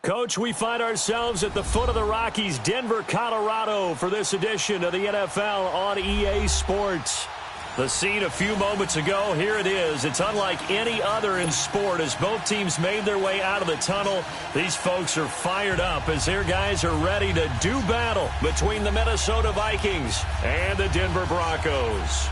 Coach, we find ourselves at the foot of the Rockies, Denver, Colorado, for this edition of the NFL on EA Sports. The scene a few moments ago, here it is. It's unlike any other in sport as both teams made their way out of the tunnel. These folks are fired up as their guys are ready to do battle between the Minnesota Vikings and the Denver Broncos.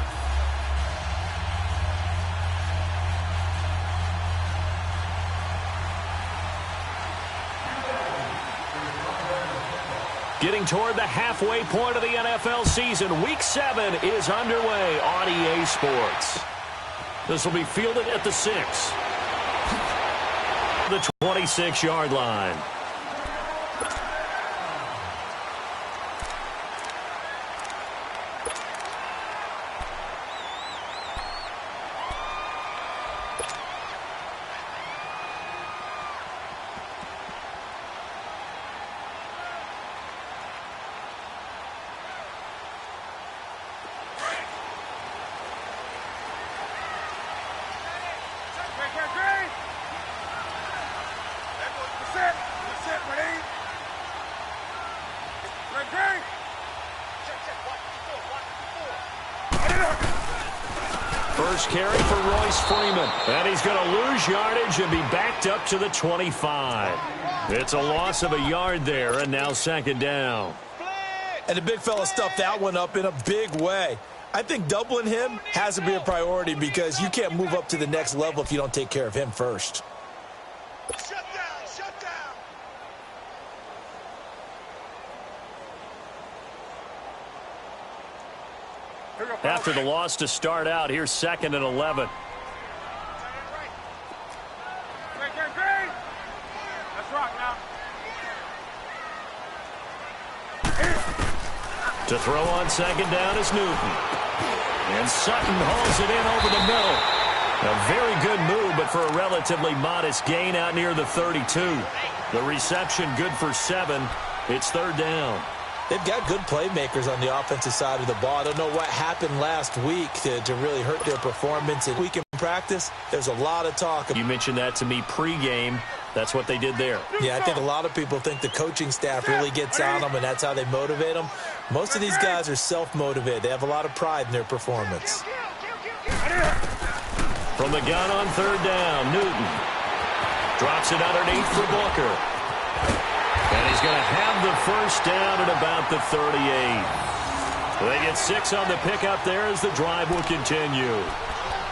Getting toward the halfway point of the NFL season, Week 7 is underway on EA Sports. This will be fielded at the 6. The 26-yard line. First carry for Royce Freeman. And he's going to lose yardage and be backed up to the 25. It's a loss of a yard there, and now second down. And the big fella stuffed that one up in a big way. I think doubling him has to be a priority because you can't move up to the next level if you don't take care of him first. Shut down, shut down. After the loss to start out, here's 2nd and 11. Let's rock now. To throw on second down is Newton. And Sutton hauls it in over the middle. A very good move, but for a relatively modest gain out near the 32. The reception good for 7. It's third down. They've got good playmakers on the offensive side of the ball. I don't know what happened last week to really hurt their performance. In week in practice, there's a lot of talk. You mentioned that to me pregame. That's what they did there. Yeah, I think a lot of people think the coaching staff really gets on them, and that's how they motivate them. Most of these guys are self-motivated. They have a lot of pride in their performance. From the gun on third down, Newton drops it underneath for Booker. And he's going to have the first down at about the 38. They get 6 on the pickup there as the drive will continue.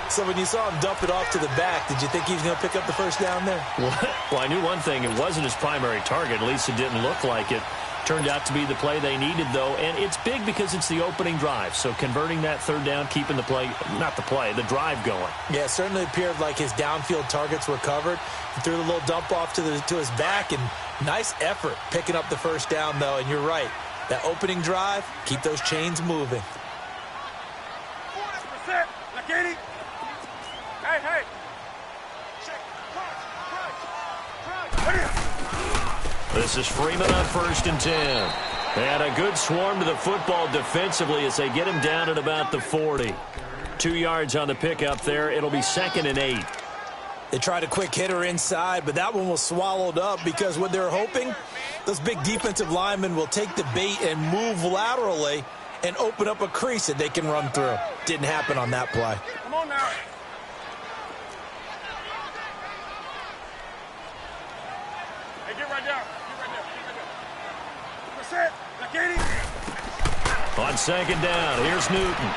So when you saw him dump it off to the back, did you think he was going to pick up the first down there? Well, I knew one thing. It wasn't his primary target. At least it didn't look like it. Turned out to be the play they needed, though. And it's big because it's the opening drive. So converting that third down, keeping the play, not the play, the drive going. Yeah, it certainly appeared like his downfield targets were covered. He threw a little dump off to his back, and nice effort picking up the first down, though. And you're right. That opening drive, keep those chains moving. 40%. Look at it. Hey. This is Freeman on 1st and 10. And a good swarm to the football defensively as they get him down at about the 40. 2 yards on the pickup there. It'll be 2nd and 8. They tried a quick hitter inside, but that one was swallowed up because what they're hoping, those big defensive linemen will take the bait and move laterally and open up a crease that they can run through. Didn't happen on that play. Come on now. Hey, get right down. Percent. Look at it. On second down, here's Newton.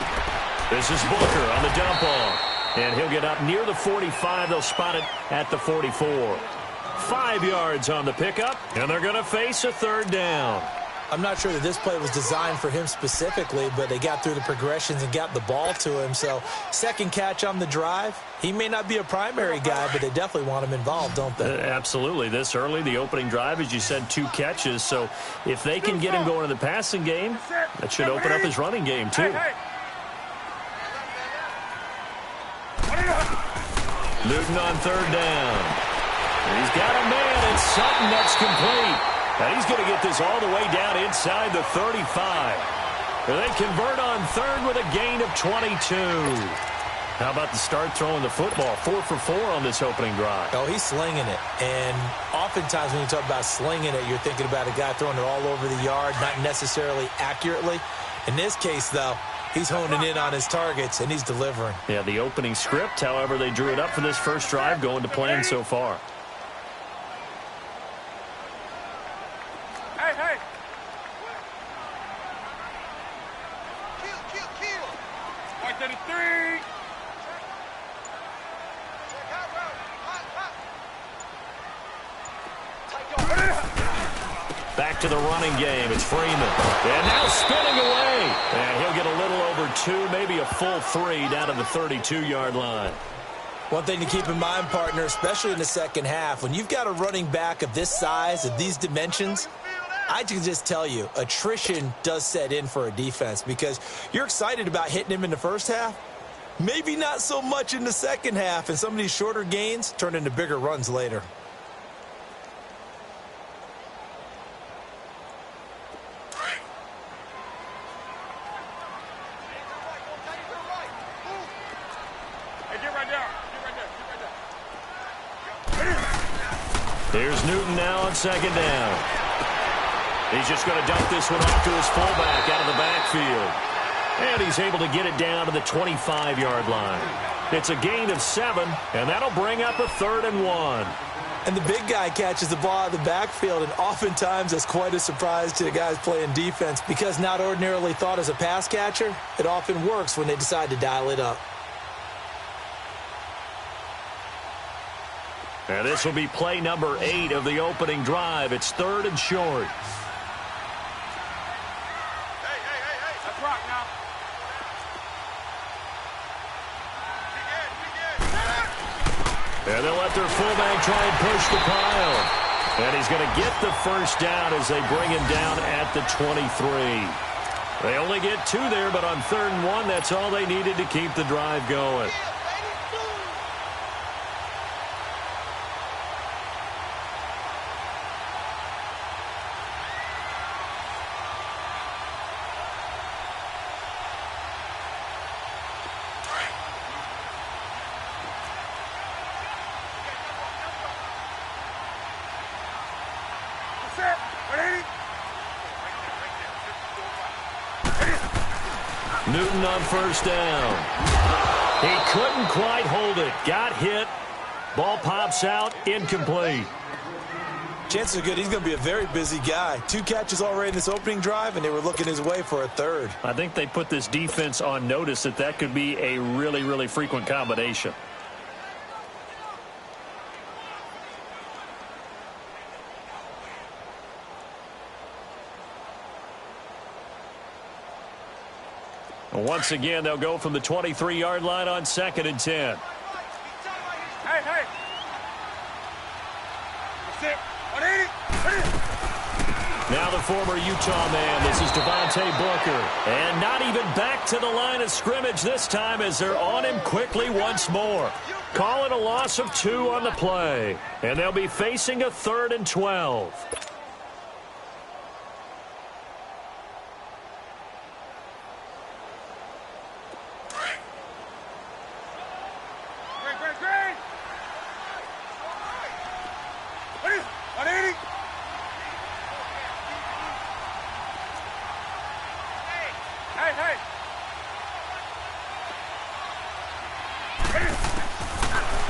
This is Booker on the dump off. And he'll get up near the 45. They'll spot it at the 44. 5 yards on the pickup, and they're going to face a third down. I'm not sure that this play was designed for him specifically, but they got through the progressions and got the ball to him. So, second catch on the drive. He may not be a primary guy, but they definitely want him involved, don't they? Absolutely. This early, the opening drive, as you said, 2 catches. So, if they can get him going in the passing game, that should open up his running game, too. Newton on third down. He's got a man, and Sutton, that's complete. And he's going to get this all the way down inside the 35. And they convert on third with a gain of 22. How about the start throwing the football? 4 for 4 on this opening drive. Oh, he's slinging it. And oftentimes when you talk about slinging it, you're thinking about a guy throwing it all over the yard, not necessarily accurately. In this case, though, he's honing in on his targets, and he's delivering. Yeah, the opening script, however, they drew it up for this first drive, going to plan so far. Hey, hey. Right to the 3. Back to the running game. It's Freeman. And now spinning away. And he'll get a little over 2, maybe a full 3 down to the 32-yard line. One thing to keep in mind, partner, especially in the second half, when you've got a running back of this size, of these dimensions, I can just tell you, attrition does set in for a defense because you're excited about hitting him in the first half. Maybe not so much in the second half, and some of these shorter gains turn into bigger runs later. Here's Newton now on second down. He's just going to dump this one off to his fullback out of the backfield. And he's able to get it down to the 25-yard line. It's a gain of 7, and that'll bring up a 3rd and 1. And the big guy catches the ball out of the backfield, and oftentimes that's quite a surprise to the guys playing defense because not ordinarily thought as a pass catcher, it often works when they decide to dial it up. And this will be play number 8 of the opening drive. It's 3rd and short. Hey. Let's rock now. And they'll let their fullback try and push the pile. And he's going to get the first down as they bring him down at the 23. They only get 2 there, but on 3rd and 1, that's all they needed to keep the drive going. Newton on first down. He couldn't quite hold it. Got hit. Ball pops out. Incomplete. Chances are good he's going to be a very busy guy. 2 catches already in this opening drive, and they were looking his way for a 3rd. I think they put this defense on notice that could be a really, really frequent combination. Once again, they'll go from the 23-yard line on 2nd and 10. Hey. That's it. 180. Now the former Utah man. This is Devontae Booker. And not even back to the line of scrimmage this time as they're on him quickly once more. Call it a loss of 2 on the play. And they'll be facing a 3rd and 12.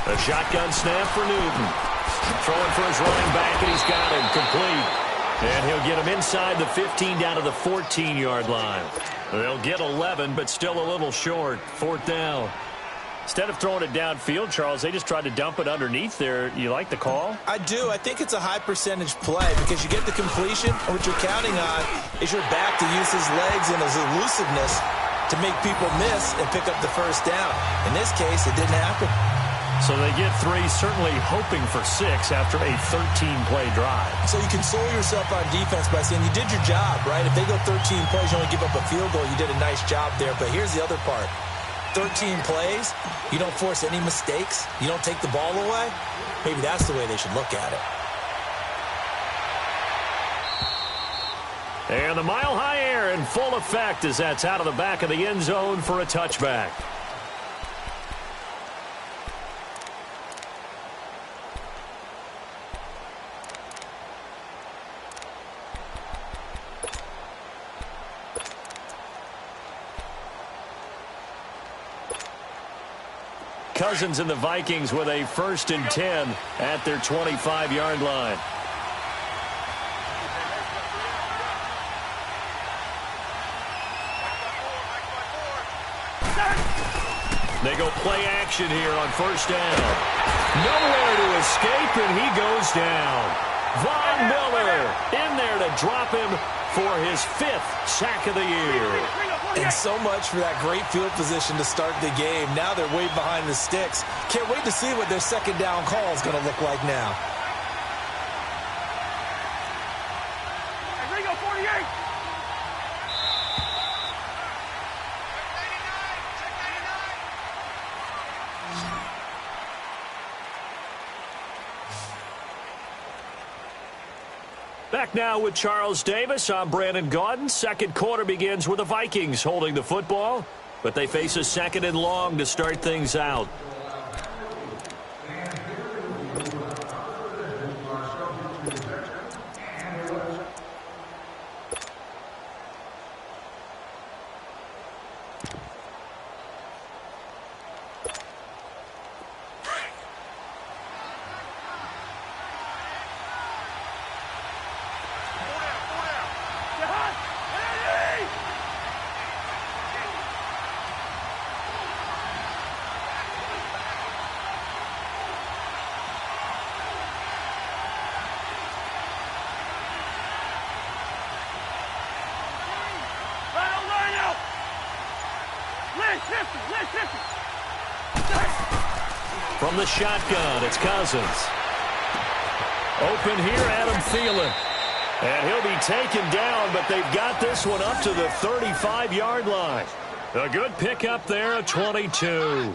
A shotgun snap for Newton. Throwing for his running back, and he's got him complete. And he'll get him inside the 15 down to the 14-yard line. They'll get 11, but still a little short. 4th down. Instead of throwing it downfield, Charles, they just tried to dump it underneath there. You like the call? I do. I think it's a high-percentage play because you get the completion, and what you're counting on is your back to use his legs and his elusiveness to make people miss and pick up the first down. In this case, it didn't happen. So they get 3, certainly hoping for 6 after a 13-play drive. So you console yourself on defense by saying you did your job, right? If they go 13 plays, you only give up a field goal, you did a nice job there. But here's the other part. 13 plays, you don't force any mistakes, you don't take the ball away. Maybe that's the way they should look at it. And the mile-high air in full effect as that's out of the back of the end zone for a touchback. Cousins and the Vikings with a 1st and 10 at their 25-yard line. They go play action here on 1st down. Nowhere to escape, and he goes down. Von Miller in there to drop him for his 5th sack of the year. And so much for that great field position to start the game. Now they're way behind the sticks. Can't wait to see what their 2nd down call is going to look like now. Hey, Ringo, 48. Back now with Charles Davis. I'm Brandon Gaudin. Second quarter begins with the Vikings holding the football, but they face a 2nd and long to start things out. From the shotgun, it's Cousins. Open here, Adam Thielen. And he'll be taken down, but they've got this one up to the 35-yard line. A good pickup there, a 22.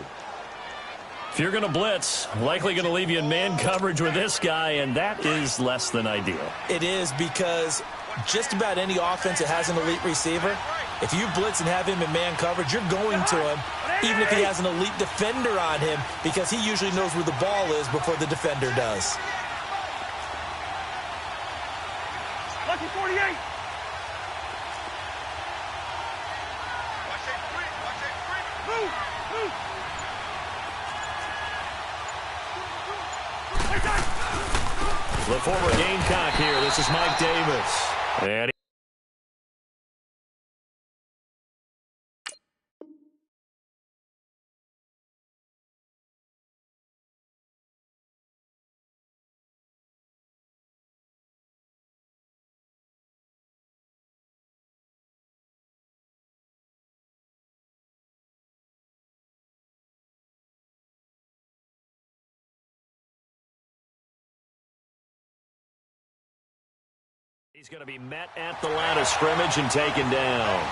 If you're going to blitz, likely going to leave you in man coverage with this guy, and that is less than ideal. It is, because just about any offense that has an elite receiver, if you blitz and have him in man coverage, you're going to him, even if he has an elite defender on him, because he usually knows where the ball is before the defender does. Lucky 48. Move, move. The former Gamecock here. This is Mike Davis. And he's going to be met at the line of scrimmage and taken down.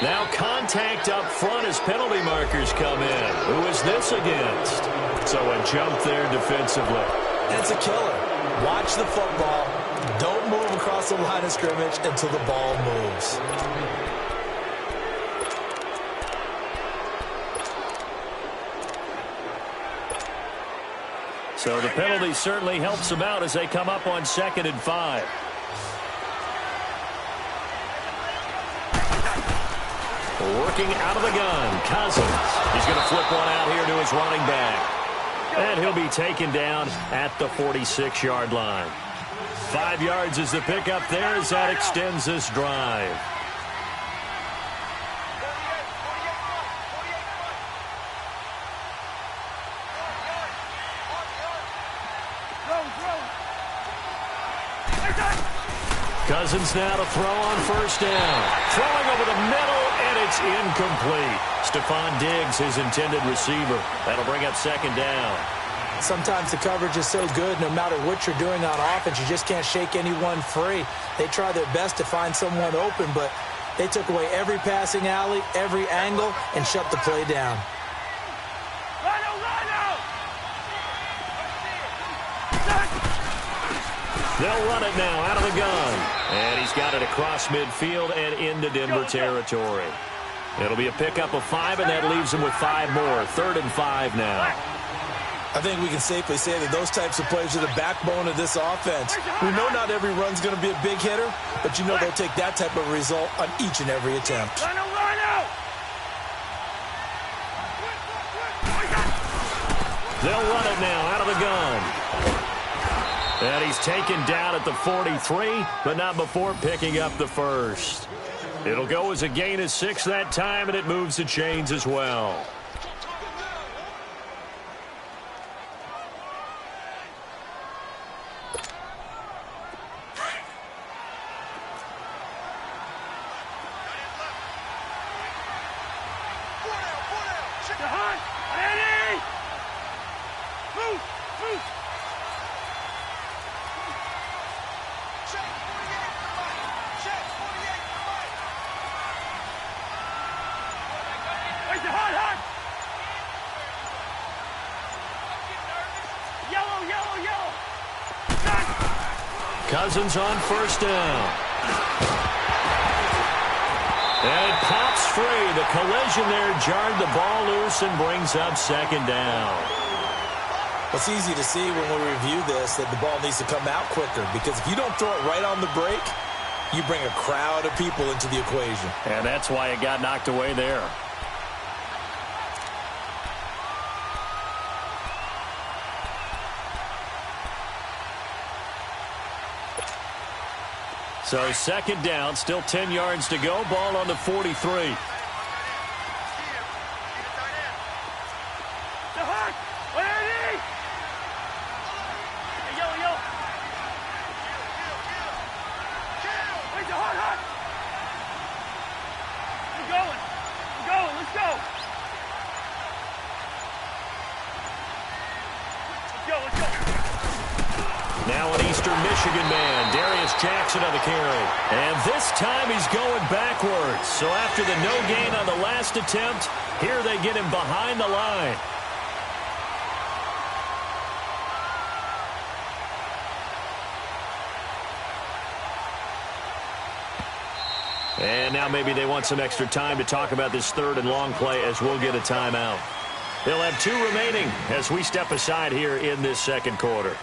Now contact up front as penalty markers come in. Who is this against? So a jump there defensively. It's a killer. Watch the football. Don't move across the line of scrimmage until the ball moves. So the penalty certainly helps them out as they come up on 2nd and 5. Working out of the gun, Cousins. He's going to flip one out here to his running back. And he'll be taken down at the 46-yard line. 5 yards is the pickup there as that extends this drive. Cousins now to throw on 1st down. Throwing over the middle, and it's incomplete. Stephon Diggs, his intended receiver. That'll bring up 2nd down. Sometimes the coverage is so good, no matter what you're doing on offense, you just can't shake anyone free. They try their best to find someone open, but they took away every passing alley, every angle, and shut the play down. They'll run it now out of the gun. And he's got it across midfield and into Denver territory. It'll be a pickup of 5, and that leaves them with 5 more. 3rd and 5 now. I think we can safely say that those types of plays are the backbone of this offense. We know not every run's going to be a big hitter, but you know they'll take that type of result on each and every attempt. They'll run it now out of the gun. And he's taken down at the 43, but not before picking up the first. It'll go as a gain of 6 that time, and it moves the chains as well. Cousins on first down. And it pops free. The collision there jarred the ball loose and brings up 2nd down. It's easy to see when we review this that the ball needs to come out quicker, because if you don't throw it right on the break, you bring a crowd of people into the equation. And that's why it got knocked away there. So 2nd down, still 10 yards to go. Ball on the 43. Now an Eastern Michigan man, Darius Jackson on the carry. And this time he's going backwards. So after the no gain on the last attempt, here they get him behind the line. And now maybe they want some extra time to talk about this 3rd and long play, as we'll get a timeout. They'll have 2 remaining as we step aside here in this 2nd quarter.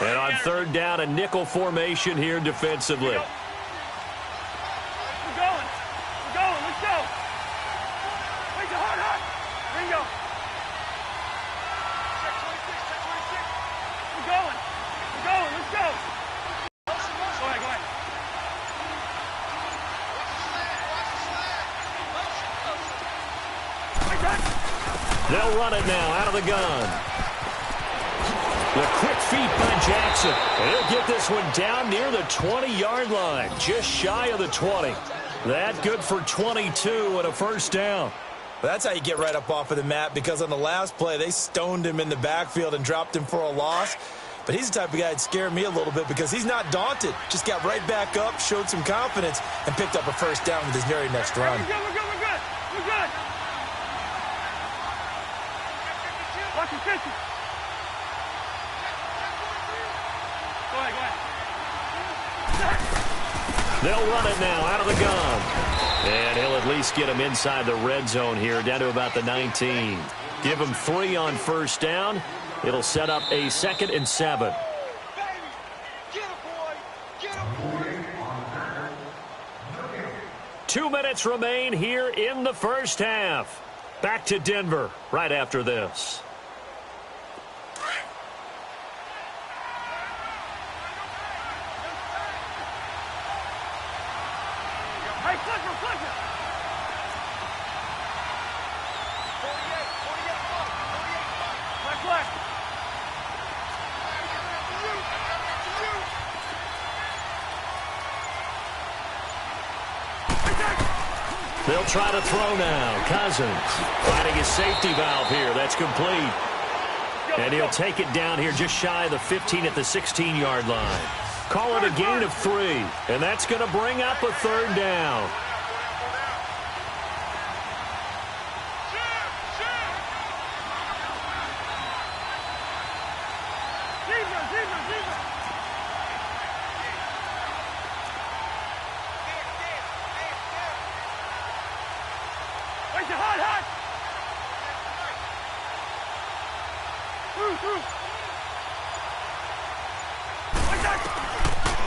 And on 3rd down, a nickel formation here defensively. We're going. Let's go. Wait, hard. Ringo. Check 26. We're going. Let's go. Go ahead. They'll run it now out of the gun. The quick feet by Jackson. And he'll get this one down near the 20-yard line, just shy of the 20. That good for 22 and a first down. Well, that's how you get right up off of the mat, because on the last play, they stoned him in the backfield and dropped him for a loss. But he's the type of guy that scared me a little bit, because he's not daunted. Just got right back up, showed some confidence, and picked up a first down with his very next run. We're good. Watch your 50. Go ahead. They'll run it now out of the gun. And he'll at least get him inside the red zone here, down to about the 19. Give him 3 on first down. It'll set up a 2nd and 7. 2 minutes remain here in the first half. Back to Denver right after this. Hey, Clipper. 48. Left. They'll try to throw now. Cousins finding his safety valve here. That's complete. And he'll take it down here just shy of the 15 at the 16-yard line. Call it a gain of 3. And that's going to bring up a third down.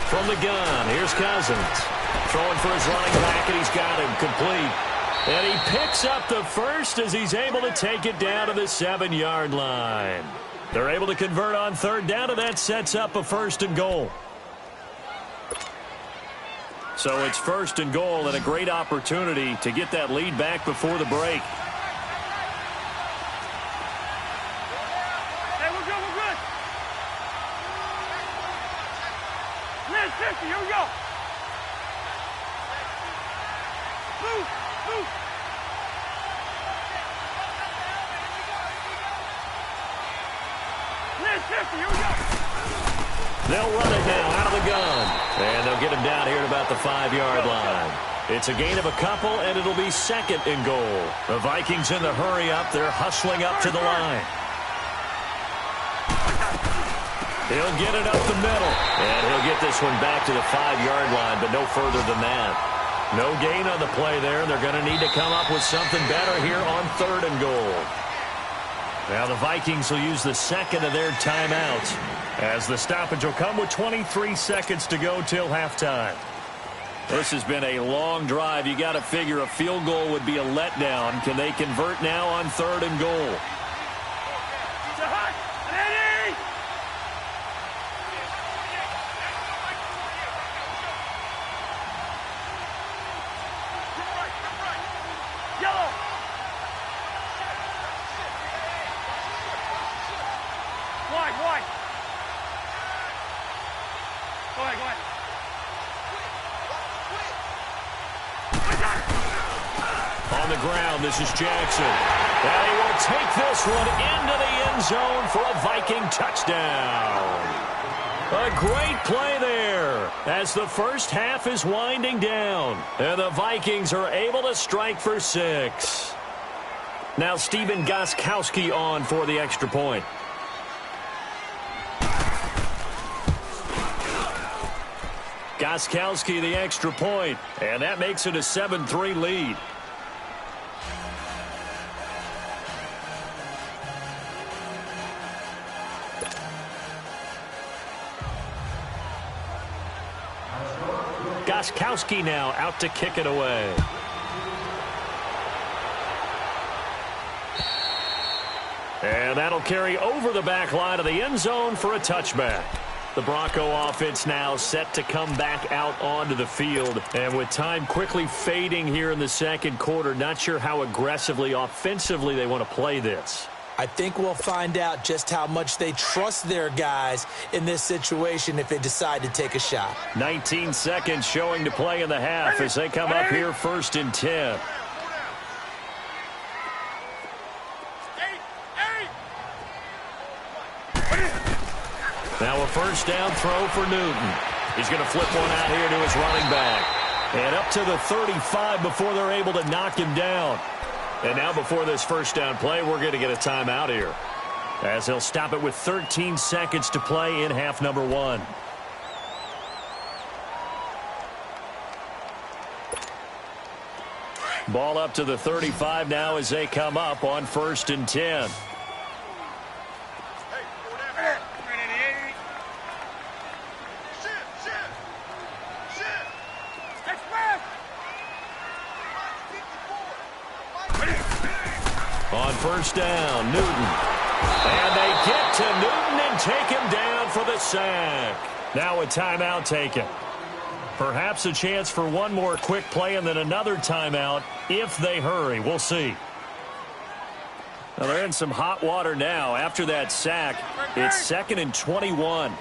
From the gun, here's Cousins. Throwing for his running back, and he's got him complete. And he picks up the first as he's able to take it down to the 7-yard line. They're able to convert on third down, and that sets up a 1st and goal. So it's 1st and goal and a great opportunity to get that lead back before the break. Here we go. Move, move. Here we go. They'll run it now out of the gun. And they'll get him down here at about the 5-yard line. It's a gain of a couple, and it'll be 2nd and goal. The Vikings in the hurry up. They're hustling up to the line. He'll get it up the middle. And he'll get this one back to the 5-yard line, but no further than that. No gain on the play there. They're going to need to come up with something better here on 3rd and goal. Now the Vikings will use the 2nd of their timeouts, as the stoppage will come with 23 seconds to go till halftime. This has been a long drive. You got to figure a field goal would be a letdown. Can they convert now on 3rd and goal? On the ground, this is Jackson. And he will take this one into the end zone for a Viking touchdown. A great play there as the first half is winding down. And the Vikings are able to strike for 6. Now Steven Gostkowski on for the extra point. Gostkowski the extra point, and that makes it a 7-3 lead. Gostkowski now out to kick it away. And that'll carry over the back line of the end zone for a touchback. The Bronco offense now set to come back out onto the field. And with time quickly fading here in the second quarter, not sure how aggressively, offensively they want to play this. I think we'll find out just how much they trust their guys in this situation if they decide to take a shot. 19 seconds showing to play in the half as they come up here 1st and 10. Now a first down throw for Newton. He's going to flip one out here to his running back. And up to the 35 before they're able to knock him down. And now before this first down play, we're going to get a timeout here, as they'll stop it with 13 seconds to play in half number 1. Ball up to the 35 now as they come up on 1st and 10. On first down, Newton. And they get to Newton and take him down for the sack. Now a timeout taken. Perhaps a chance for one more quick play and then another timeout if they hurry. We'll see. Now they're in some hot water now. After that sack, it's 2nd and 21.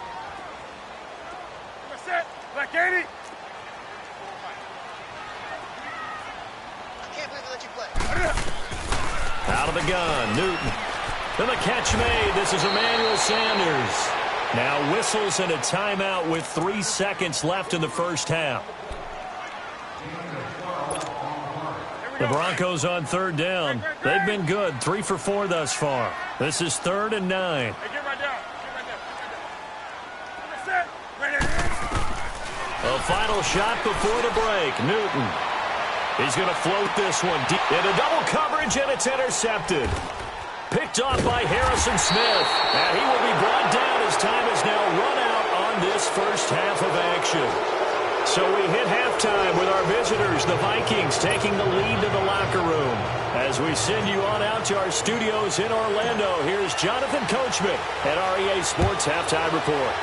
Out of the gun, Newton. And the catch made. This is Emmanuel Sanders. Now whistles and a timeout with 3 seconds left in the first half. The Broncos on third down. They've been good, 3 for 4 thus far. This is 3rd and 9. Hey, get right down. Get right there. A final shot before the break. Newton. He's going to float this one deep into double coverage, and it's intercepted. Picked off by Harrison Smith. And he will be brought down as time has now run out on this first half of action. So we hit halftime with our visitors, the Vikings, taking the lead to the locker room. As we send you on out to our studios in Orlando, here's Jonathan Coachman at REA Sports Halftime Report.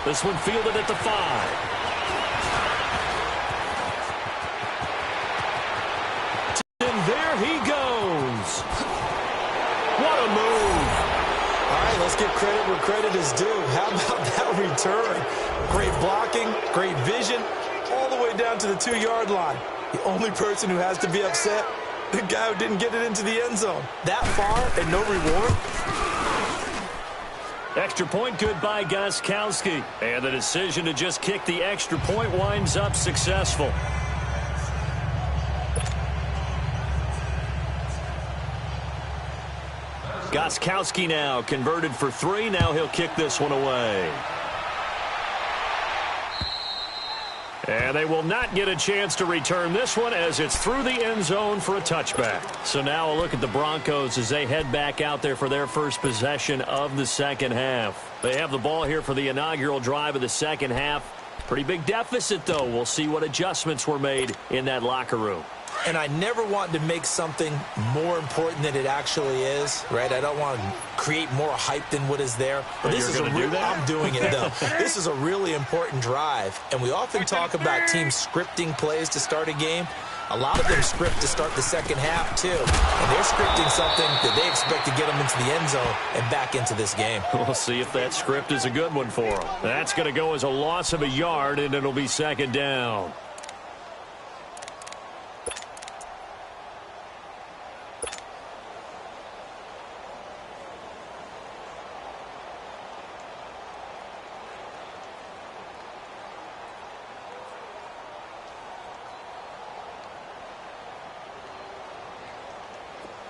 This one fielded at the 5. There he goes. What a move. All right, let's give credit where credit is due. How about that return? Great blocking, great vision, all the way down to the 2-yard line. The only person who has to be upset, the guy who didn't get it into the end zone. That far and no reward? Extra point good by Gostkowski. And the decision to just kick the extra point winds up successful. Gostkowski now converted for 3. Now he'll kick this one away. And they will not get a chance to return this one as it's through the end zone for a touchback. So now a look at the Broncos as they head back out there for their first possession of the second half. They have the ball here for the inaugural drive of the second half. Pretty big deficit, though. We'll see what adjustments were made in that locker room. And I never want to make something more important than it actually is, right? I don't want to create more hype than what is there. But this is I'm doing it, though. This is a really important drive. And we often talk about teams scripting plays to start a game. A lot of them script to start the second half, too. And they're scripting something that they expect to get them into the end zone and back into this game. We'll see if that script is a good one for them. That's going to go as a loss of a yard, and it'll be second down.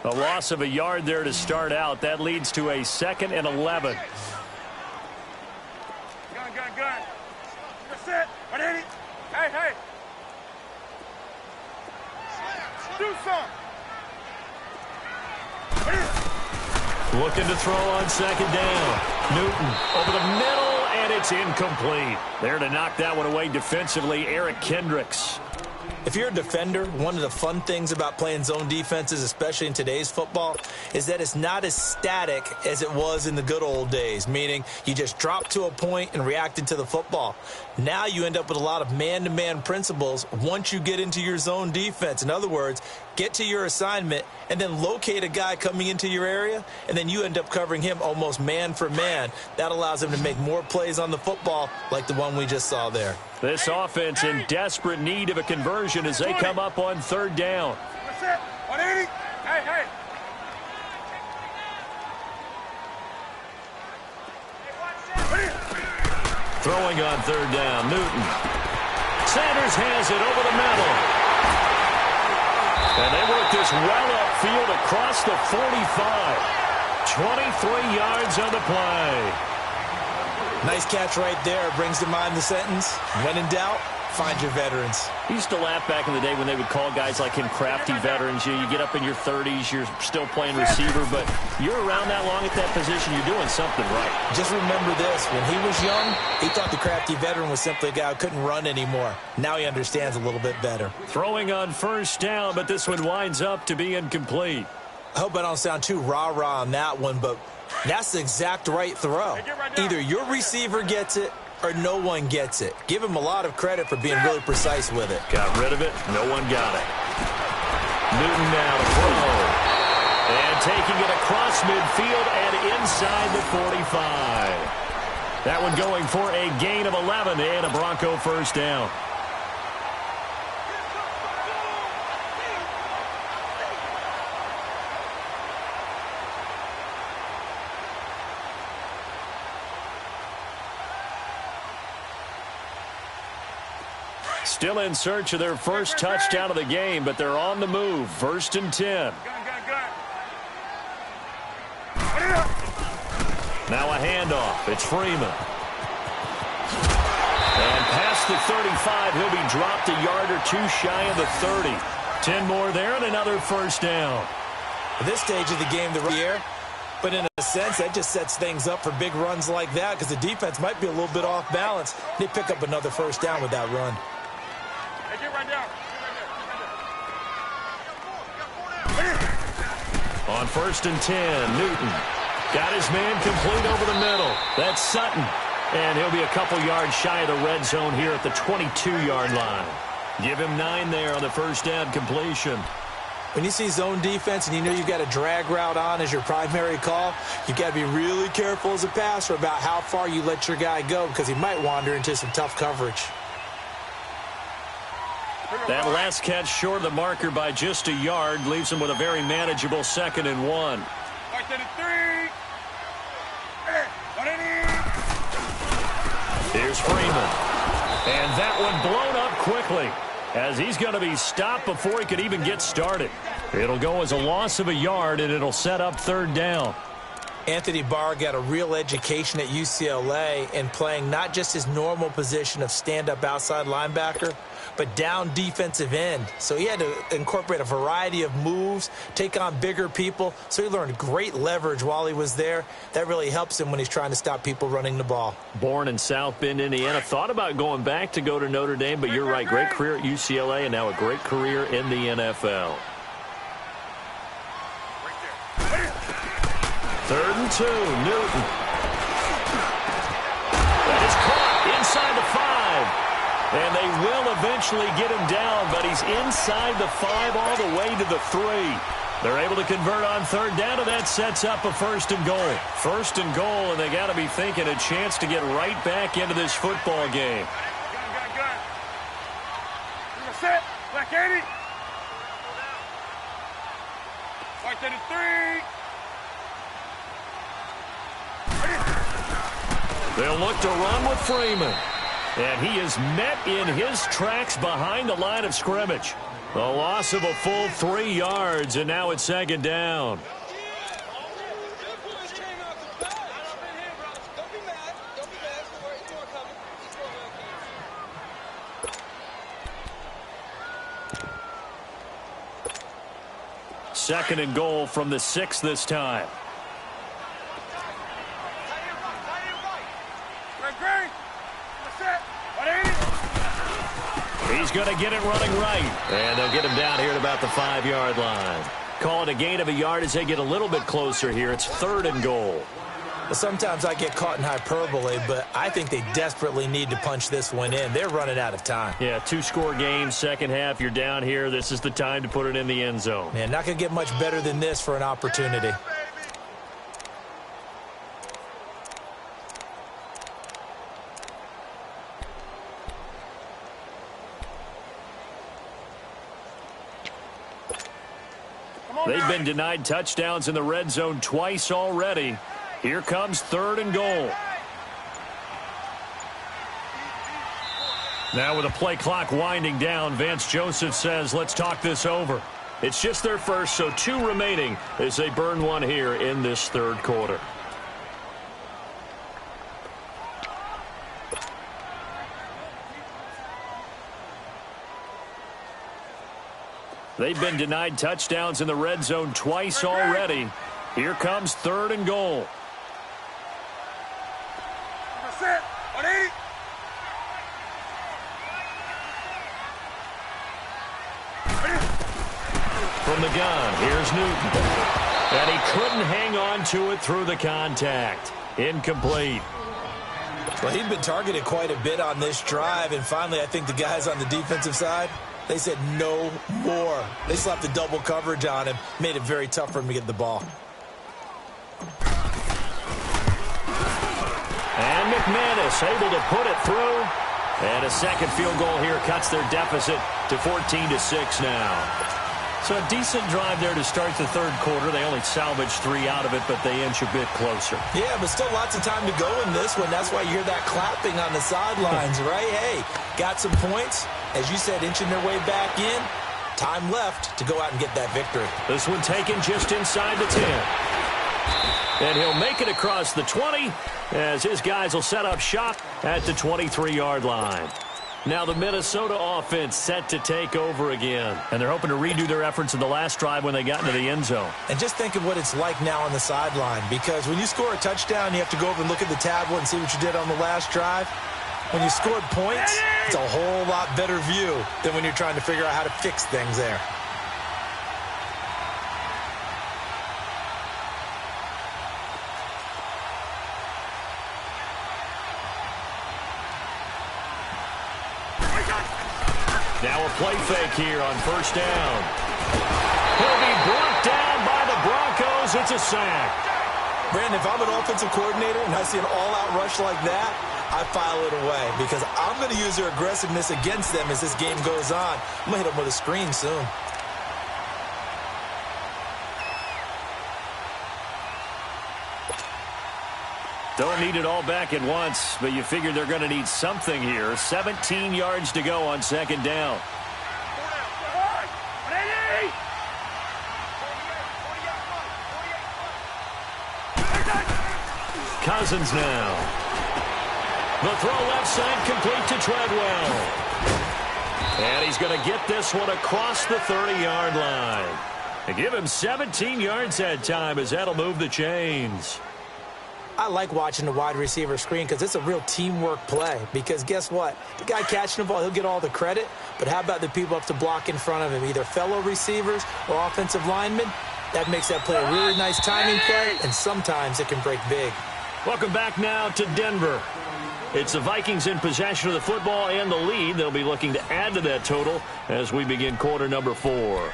A loss of a yard there to start out. That leads to a 2nd and 11. Gun. That's it. What is it? Hey. Do something. Looking to throw on second down. Newton over the middle, and it's incomplete. There to knock that one away defensively, Eric Kendricks. If you're a defender, one of the fun things about playing zone defenses, especially in today's football, is that it's not as static as it was in the good old days, meaning you just dropped to a point and reacted to the football. Now you end up with a lot of man-to-man principles once you get into your zone defense. In other words, get to your assignment and then locate a guy coming into your area, and then you end up covering him almost man for man. That allows him to make more plays on the football like the one we just saw there. This offense in desperate need of a conversion as they come up on third down. That's it. 180. Hey. Throwing on third down, Newton. Sanders has it over the middle. And they work this well upfield across the 45. 23 yards on the play. Nice catch right there. Brings to mind the sentence, when in doubt, find your veterans. I used to laugh back in the day when they would call guys like him crafty veterans. You get up in your 30s, you're still playing receiver, but you're around that long at that position, you're doing something right. Just remember this. When he was young, he thought the crafty veteran was simply a guy who couldn't run anymore. Now he understands a little bit better. Throwing on first down, but this one winds up to be incomplete. I hope I don't sound too rah-rah on that one, but that's the exact right throw. Either your receiver gets it or no one gets it. Give him a lot of credit for being really precise with it. Got rid of it. No one got it. Newton now to throw. And taking it across midfield and inside the 45. That one going for a gain of 11 and a Bronco first down. Still in search of their first touchdown of the game, but they're on the move. 1st and 10. Now a handoff. It's Freeman. And past the 35, he'll be dropped a yard or two shy of the 30. 10 more there and another first down. At this stage of the game, the air, but in a sense, that just sets things up for big runs like that because the defense might be a little bit off balance. They pick up another first down with that run. Hey, get right down. On 1st and 10, Newton got his man complete over the middle. That's Sutton. And he'll be a couple yards shy of the red zone here at the 22-yard line. Give him 9 there on the first down completion. When you see zone defense and you know you've got a drag route on as your primary call, you've got to be really careful as a passer about how far you let your guy go because he might wander into some tough coverage. That last catch short of the marker by just a yard leaves him with a very manageable 2nd and 1. Here's Freeman. And that one blown up quickly as he's going to be stopped before he could even get started. It'll go as a loss of a yard, and it'll set up 3rd down. Anthony Barr got a real education at UCLA in playing not just his normal position of stand-up outside linebacker, but down defensive end. So he had to incorporate a variety of moves, take on bigger people. So he learned great leverage while he was there. That really helps him when he's trying to stop people running the ball. Born in South Bend, Indiana. Thought about going back to go to Notre Dame, but you're right. Great career at UCLA and now a great career in the NFL. 3rd and 2, Newton. That is caught inside the 5. And they will eventually get him down, but he's inside the 5 all the way to the 3. They're able to convert on 3rd down, and that sets up a 1st and goal. 1st and goal, and they got to be thinking a chance to get right back into this football game. Good. Set. Black 80. White 33. They'll look to run with Freeman. And he is met in his tracks behind the line of scrimmage. A loss of a full 3 yards, and now it's 2nd down. Second and goal from the 6 this time. He's going to get it running right. And they'll get him down here at about the 5-yard line. Call it a gain of a yard as they get a little bit closer here. It's 3rd and goal. Well, sometimes I get caught in hyperbole, but I think they desperately need to punch this one in. They're running out of time. Yeah, 2-score game, second half. You're down here. This is the time to put it in the end zone. Man, not going to get much better than this for an opportunity. They've been denied touchdowns in the red zone twice already. Here comes 3rd and goal. Now with the play clock winding down, Vance Joseph says, let's talk this over. It's just their first, so 2 remaining as they burn one here in this 3rd quarter. They've been denied touchdowns in the red zone twice already. Here comes 3rd and goal. From the gun, here's Newton. And he couldn't hang on to it through the contact. Incomplete. Well, he'd been targeted quite a bit on this drive, and finally I think the guys on the defensive side, they said no more. They slapped the double coverage on him, made it very tough for him to get the ball. And McManus able to put it through. And a second field goal here cuts their deficit to 14-6 now. So a decent drive there to start the 3rd quarter. They only salvaged 3 out of it, but they inch a bit closer. Yeah, but still lots of time to go in this one. That's why you hear that clapping on the sidelines, right? Hey, got some points. as you said, inching their way back in. Time left to go out and get that victory. This one taken just inside the 10. And he'll make it across the 20 as his guys will set up shop at the 23-yard line. Now the Minnesota offense set to take over again. And they're hoping to redo their efforts in the last drive when they got into the end zone. And just think of what it's like now on the sideline, because when you score a touchdown, you have to go over and look at the tablet and see what you did on the last drive. When you scored points, it's a whole lot better view than when you're trying to figure out how to fix things there. Now a play fake here on first down. He'll be brought down by the Broncos. It's a sack. Brandon, if I'm an offensive coordinator and I see an all-out rush like that, I file it away because I'm going to use their aggressiveness against them as this game goes on. I'm going to hit them with a screen soon. Don't need it all back at once, but you figure they're going to need something here. 17 yards to go on second down. Cousins now. The throw left side complete to Treadwell. And he's going to get this one across the 30-yard line. They give him 17 yards that time as that'll move the chains. I like watching the wide receiver screen because it's a real teamwork play. Because guess what? The guy catching the ball, he'll get all the credit. But how about the people up to block in front of him, either fellow receivers or offensive linemen? That makes that play a really nice timing play, and sometimes it can break big. Welcome back now to Denver. It's the Vikings in possession of the football and the lead. They'll be looking to add to that total as we begin quarter number 4.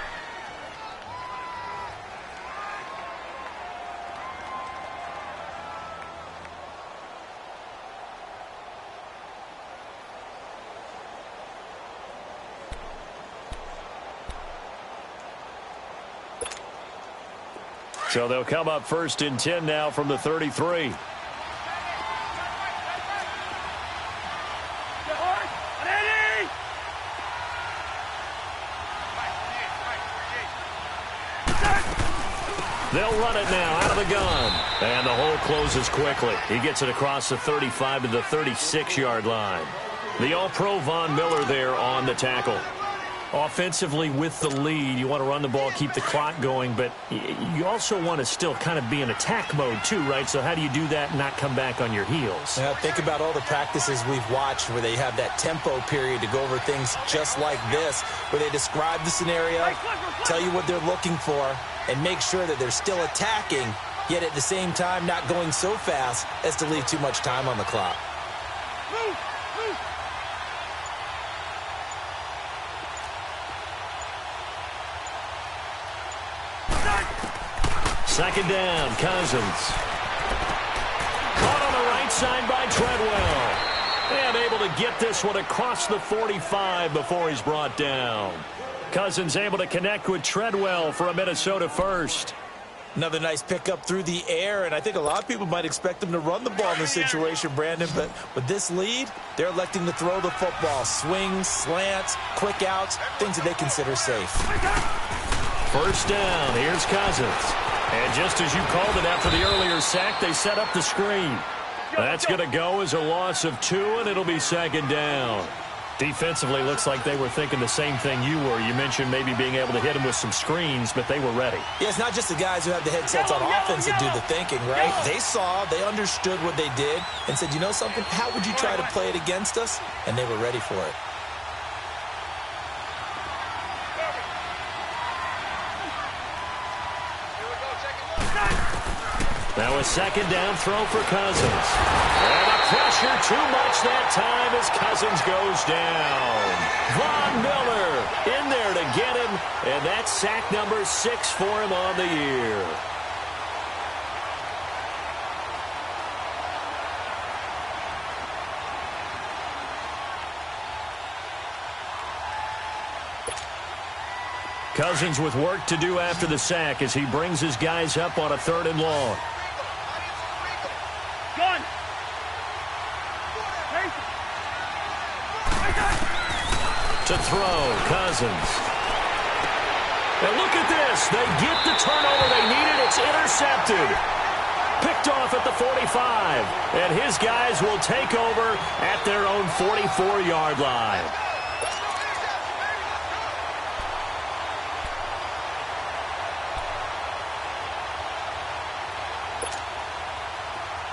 So they'll come up first and 10 now from the 33. They'll run it now out of the gun. And the hole closes quickly. He gets it across the 35 to the 36-yard line. The All-Pro Von Miller there on the tackle. Offensively with the lead, you want to run the ball, keep the clock going, but you also want to still kind of be in attack mode too, right? So how do you do that and not come back on your heels? Yeah, think about all the practices we've watched where they have that tempo period to go over things just like this, where they describe the scenario, tell you what they're looking for, and make sure that they're still attacking, yet at the same time not going so fast as to leave too much time on the clock. Second down, Cousins. Caught on the right side by Treadwell. And able to get this one across the 45 before he's brought down. Cousins able to connect with Treadwell for a Minnesota first. Another nice pickup through the air, and I think a lot of people might expect them to run the ball in this situation, Brandon, but with this lead, they're electing to throw the football. Swings, slants, quick outs, things that they consider safe. First down, here's Cousins. And just as you called it after the earlier sack, they set up the screen. That's going to go as a loss of 2, and it'll be second down. Defensively, looks like they were thinking the same thing you were. You mentioned maybe being able to hit them with some screens, but they were ready. Yeah, it's not just the guys who have the headsets on offense that do the thinking, right? They saw, they understood what they did, and said, you know something, how would you try to play it against us? And they were ready for it. Now a second down throw for Cousins. And the pressure too much that time as Cousins goes down. Von Miller in there to get him, and that's sack number 6 for him on the year. Cousins with work to do after the sack as he brings his guys up on a 3rd and long. To throw, Cousins. And look at this. They get the turnover they needed. It's intercepted. Picked off at the 45. And his guys will take over at their own 44-yard line.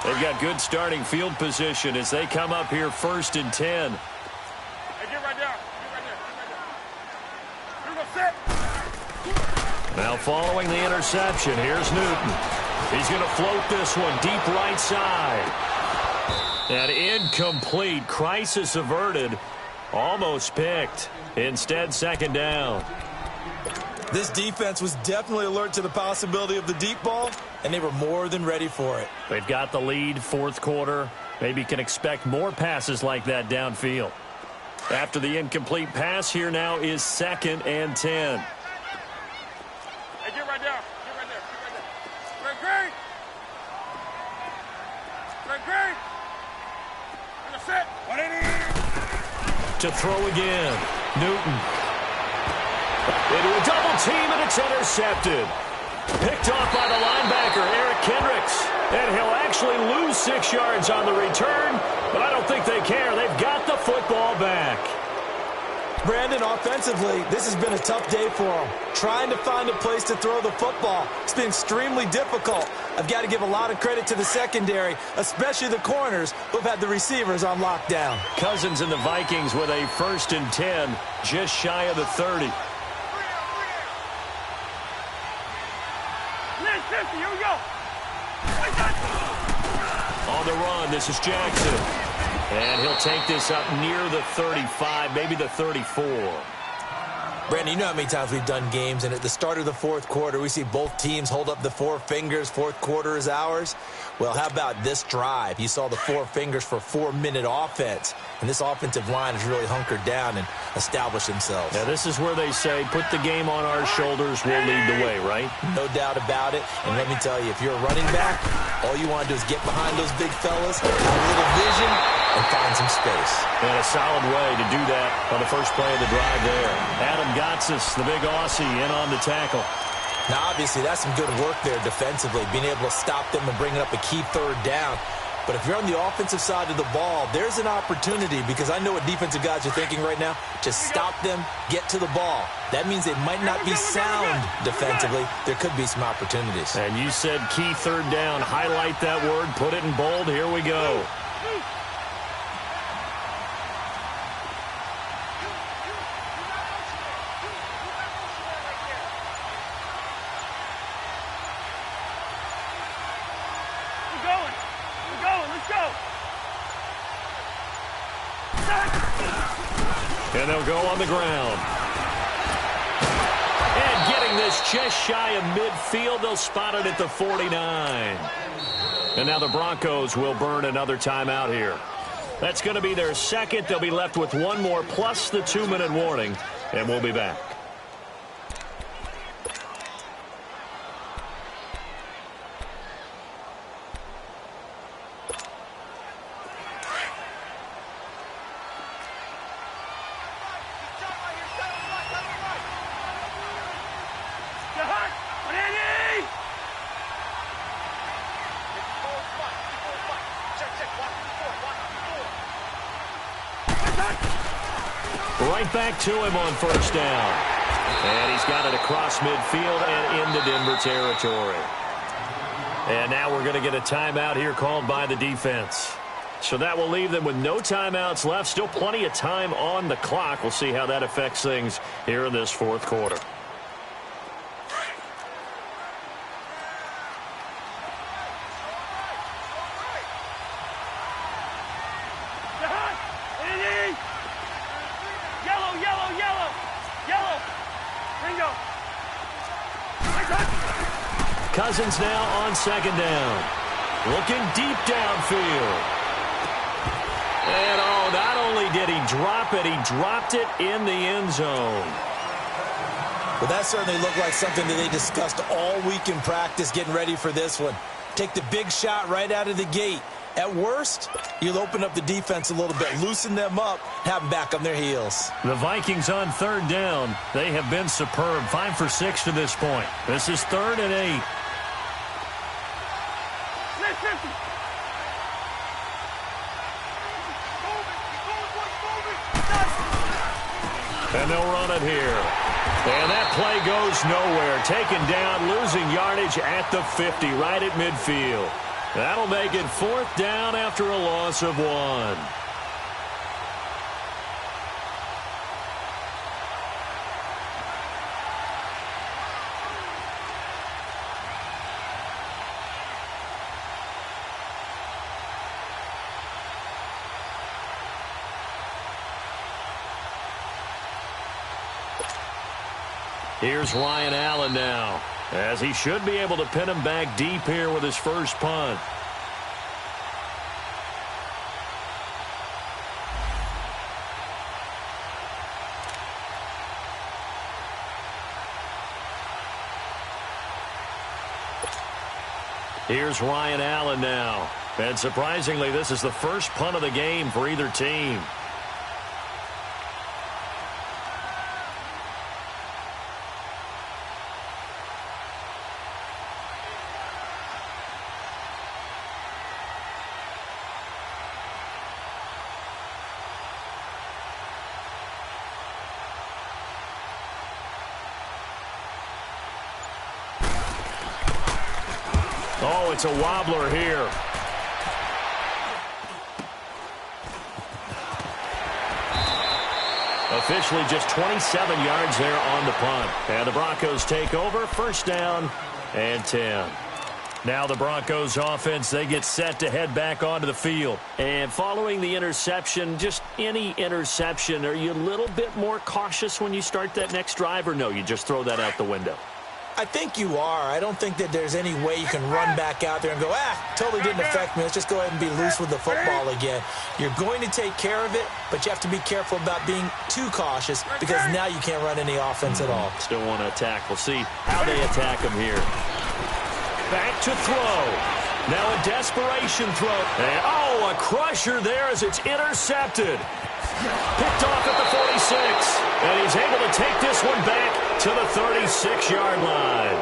They've got good starting field position as they come up here 1st and 10. Hey, get right there. Get right there. Now following the interception, here's Newton. He's going to float this one deep right side. And incomplete. Crisis averted. Almost picked. Instead, 2nd down. This defense was definitely alert to the possibility of the deep ball, and they were more than ready for it. They've got the lead, 4th quarter. Maybe can expect more passes like that downfield. After the incomplete pass, here now is 2nd and 10. Hey, get right there. Get right there. Great. Set. 180. To throw again. Newton. Into a double team, and it's intercepted. Picked off by the linebacker, Eric Kendricks. And he'll actually lose 6 yards on the return, but I don't think they care. They've got the football back. Brandon, offensively, this has been a tough day for them. Trying to find a place to throw the football. It's been extremely difficult. I've got to give a lot of credit to the secondary, especially the corners who've had the receivers on lockdown. Cousins and the Vikings with a 1st and 10, just shy of the 30. Here we go. On the run, this is Jackson. And he'll take this up near the 35, maybe the 34. Brandon, you know how many times we've done games, and at the start of the 4th quarter, we see both teams hold up the 4 fingers, 4th quarter is ours. Well, how about this drive? You saw the 4 fingers for 4-minute offense, and this offensive line has really hunkered down and established themselves. Now, this is where they say, put the game on our shoulders, we'll lead the way, right? No doubt about it, and let me tell you, if you're a running back, all you want to do is get behind those big fellas, have a little vision, and find some space. And a solid way to do that on the first play of the drive there. Adam Gotsis, the big Aussie, in on the tackle. Now, obviously, that's some good work there defensively, being able to stop them and bring up a key 3rd down. But if you're on the offensive side of the ball, there's an opportunity, because I know what defensive guys are thinking right now. Just stop them, get to the ball. That means they might not be sound defensively. There could be some opportunities. And you said key 3rd down. Highlight that word, put it in bold. Here we go. And they'll go on the ground. And getting this just shy of midfield, they'll spot it at the 49. And now the Broncos will burn another timeout here. That's going to be their 2nd. They'll be left with 1 more plus the 2-minute warning, and we'll be back. Right back to him on 1st down. And he's got it across midfield and into Denver territory. And now we're going to get a timeout here called by the defense. So that will leave them with no timeouts left. Still plenty of time on the clock. We'll see how that affects things here in this 4th quarter. Cousins now on 2nd down. Looking deep downfield. And not only did he drop it, he dropped it in the end zone. Well, that certainly looked like something that they discussed all week in practice getting ready for this one. Take the big shot right out of the gate At worst, you'll open up the defense a little bit, loosen them up, have them back on their heels. The Vikings on third down. They have been superb. 5 for 6 to this point. This is 3rd and 8. And they'll run it here. And that play goes nowhere. Taken down, losing yardage at the 50, right at midfield. That'll make it 4th down after a loss of 1. Here's Ryan Allen now, as he should be able to pin him back deep here with his first punt. Here's Ryan Allen now. And surprisingly, this is the first punt of the game for either team. Oh, it's a wobbler here. Officially just 27 yards there on the punt. And the Broncos take over. 1st down and 10. Now the Broncos offense, they get set to head back onto the field. And following the interception, just any interception, are you a little bit more cautious when you start that next drive, or no, you just throw that out the window? I think you are. I don't think that there's any way you can run back out there and go, totally didn't affect me. Let's just go ahead and be loose with the football again. You're going to take care of it, but you have to be careful about being too cautious because now you can't run any offense at all. Still want to attack. We'll see how they attack him here. Back to throw. Now a desperation throw. And, a crusher there as it's intercepted. Picked off at the 46. And he's able to take this one back to the 36-yard line.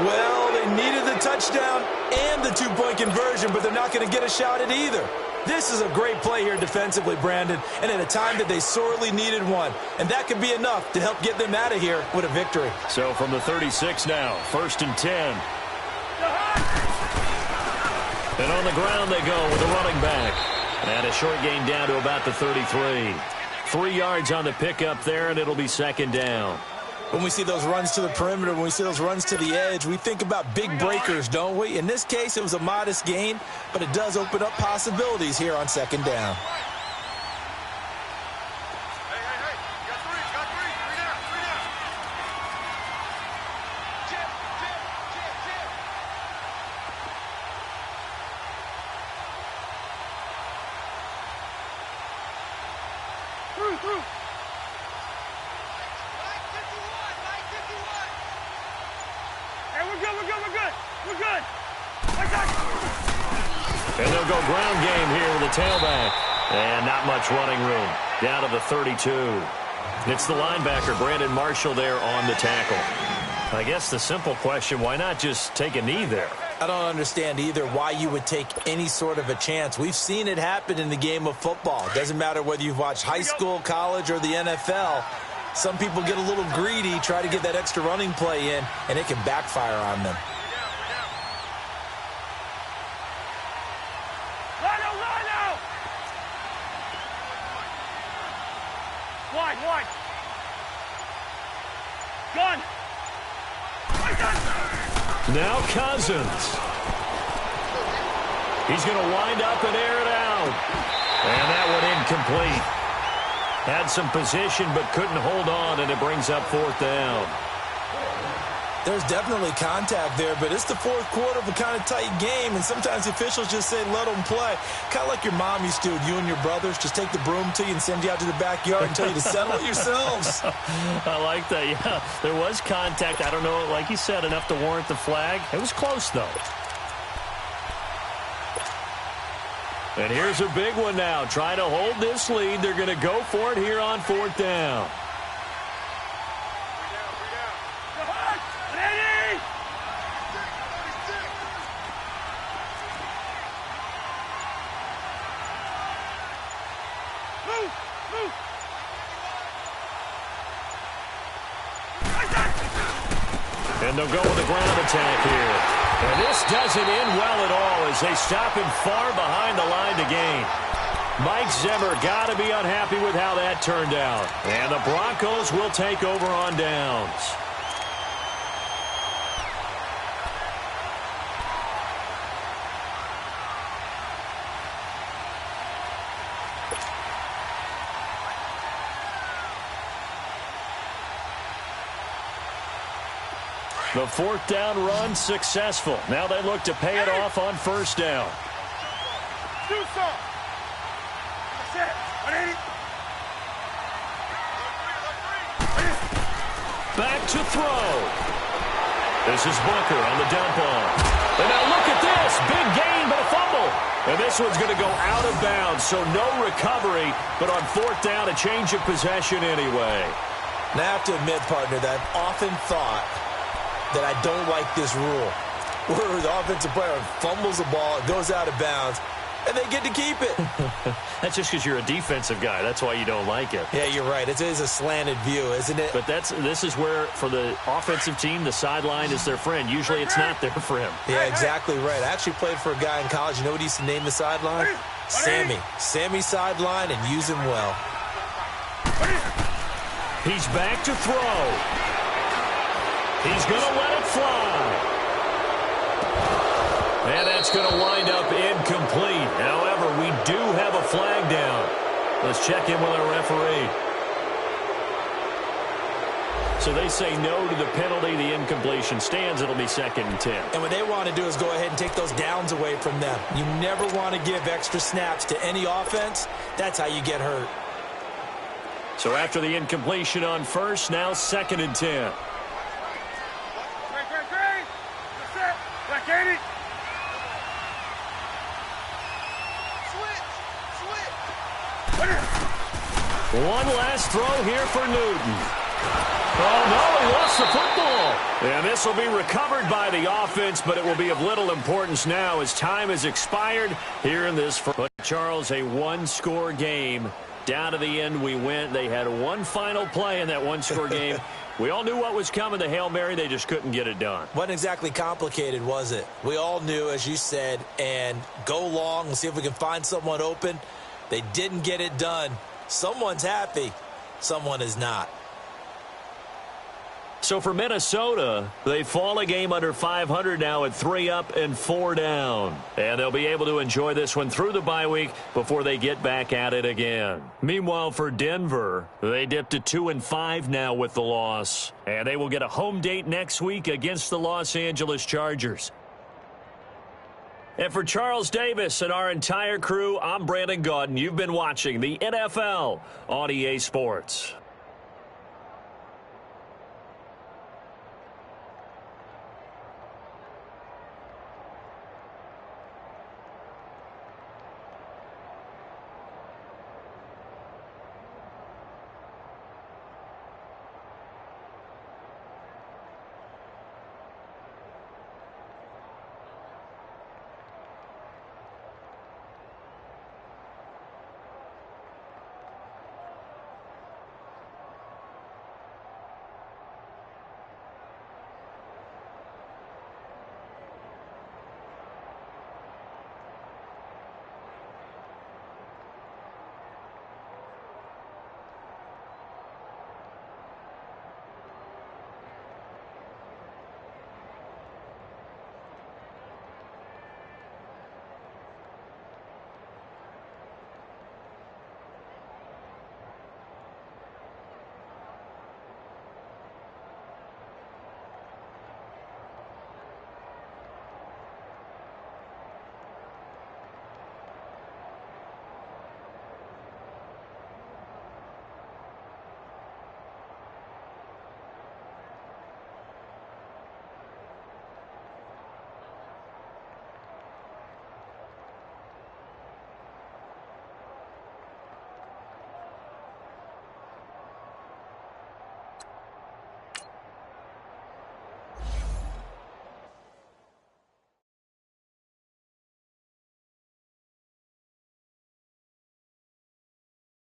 Well, they needed the touchdown and the two-point conversion, but they're not going to get a shot at either. This is a great play here defensively, Brandon, and at a time that they sorely needed one. And that could be enough to help get them out of here with a victory. So from the 36 now, 1st and 10. And on the ground they go with the running back. And a short gain down to about the 33. 3 yards on the pickup there, and it'll be 2nd down. When we see those runs to the perimeter, when we see those runs to the edge, we think about big breakers, don't we? In this case, it was a modest gain, but it does open up possibilities here on 2nd down. And they'll go ground game here with the tailback. And not much running room. Down to the 32. It's the linebacker, Brandon Marshall, there on the tackle. I guess the simple question, why not just take a knee there? I don't understand either why you would take any sort of a chance. We've seen it happen in the game of football. It doesn't matter whether you've watched high school, college, or the NFL. Some people get a little greedy, try to get that extra running play in, and it can backfire on them. Now Cousins. He's going to wind up and air it out. And that one incomplete. Had some position but couldn't hold on, and it brings up 4th down. There's definitely contact there, but it's the 4th quarter of a kind of tight game, and sometimes the officials just say let them play. Kind of like your mom used to, you and your brothers, just take the broom to you and send you out to the backyard and tell you to settle it yourselves. I like that, yeah. There was contact. I don't know, like you said, enough to warrant the flag. It was close, though. And here's a big one now. Trying to hold this lead. They're going to go for it here on 4th down. And they'll go with a ground attack here. And this doesn't end well at all as they stop him far behind the line to gain. Mike Zimmer got to be unhappy with how that turned out. And the Broncos will take over on downs. The 4th down run successful. Now they look to pay it off on 1st down. Back to throw. This is Booker on the dump off. And now look at this. Big gain, but a fumble. And this one's going to go out of bounds, so no recovery. But on 4th down, a change of possession anyway. Now I have to admit, partner, that I've often thought that I don't like this rule, where the offensive player fumbles the ball, it goes out of bounds, and they get to keep it. That's just because you're a defensive guy. That's why you don't like it. Yeah, you're right. It is a slanted view, isn't it? But this is where, for the offensive team, the sideline is their friend. Usually it's not there for him. Yeah, exactly right. I actually played for a guy in college. You know what he used to name the sideline? Sammy. Sammy sideline, and use him well. He's back to throw. He's going to let it fly. And that's going to wind up incomplete. However, we do have a flag down. Let's check in with our referee. So they say no to the penalty. The incompletion stands. It'll be 2nd and 10. And what they want to do is go ahead and take those downs away from them. You never want to give extra snaps to any offense. That's how you get hurt. So after the incompletion on 1st, now 2nd and 10. One last throw here for Newton. Oh, no, he lost the football. And this will be recovered by the offense, but it will be of little importance now as time has expired here in this. But, Charles, a one-score game. Down to the end we went. They had one final play in that one-score game. We all knew what was coming, the Hail Mary. They just couldn't get it done. Wasn't exactly complicated, was it? We all knew, as you said, and go long and see if we can find someone open. They didn't get it done. Someone's happy. Someone is not. So for Minnesota, they fall a game under 500 now at 3 up and 4 down. And they'll be able to enjoy this one through the bye week before they get back at it again. Meanwhile, for Denver, they dipped to 2-5 now with the loss. And they will get a home date next week against the Los Angeles Chargers. And for Charles Davis and our entire crew, I'm Brandon Gaudin. You've been watching the NFL on EA Sports.